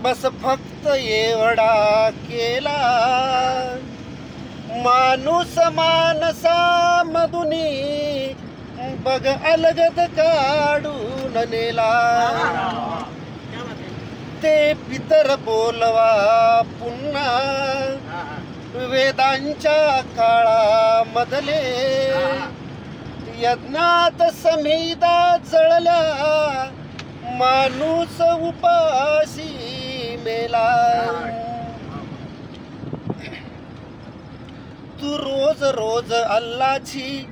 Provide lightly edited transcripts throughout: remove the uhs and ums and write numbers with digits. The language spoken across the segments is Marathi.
बस फक्त एवढा केला, माणूस माणसामधुनी बघ अलगद काढून नेला. ते पितर बोलवा पुन्हा वेदांच्या काळामधले, यज्ञात समिधा जळल्या, माणूस उपाशी मेला. तू रोज रोज अल्लाची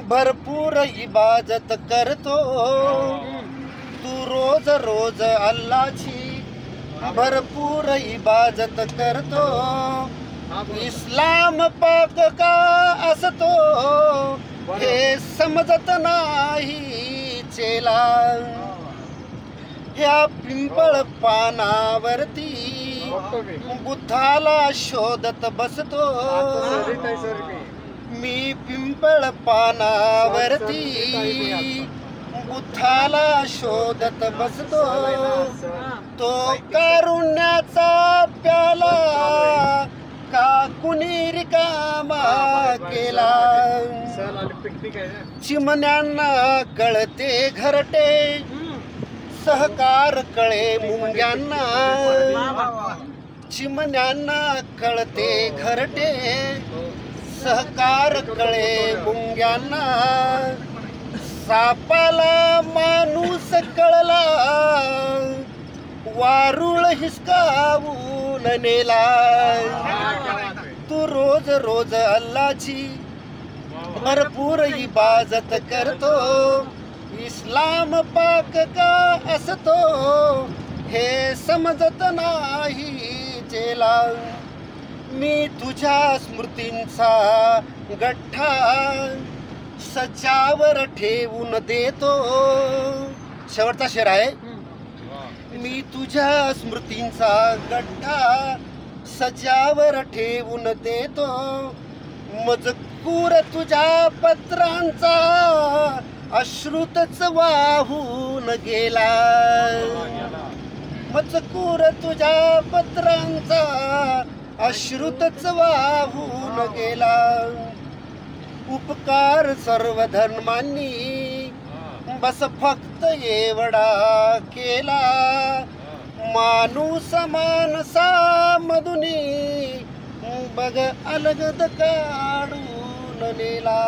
भरपूर इबादत करतो, तू रोज रोज अल्लाची भरपूर इबादत करतो. इस्लाम पाक का असतो हे समजत नाही चेला. ह्या पिंपळ पानावरती बुद्धाला शोधत बसतो. मी पिंपळ पानावरती बुद्धाला शोधत बसतो. तो कारुण्याचा प्याला का कुणी रिकामा केला. चिमण्यांना कळते घरटे, सहकार कळे मुंग्यांना. चिमण्यांना कळते घरटे, सहकार कळे मुंग्यांना. सापाला माणूस कळला, वारुळ हिसकावून नेला. तू रोज रोज अल्लाची भरपूर इबादत करतो, इस्लाम पाक का असतो हे समजत नाही चेला. मी तुझ्या स्मृतींचा गठ्ठा सज्जावर ठेवून देतो. शेवटचा शेर आहे. मी तुझ्या स्मृतींचा गठ्ठा सज्जावर ठेवून देतो. मजकूर तुझ्या पत्रांचा अश्रुतच वाहून गेला. मजकूर तुझ्या पत्रांचा अश्रुतच वाहून गेला. उपकार सर्व धर्मांनी बस फक्त एवढा केला, माणूस माणसामधुनी बघ अलगद काढून नेला.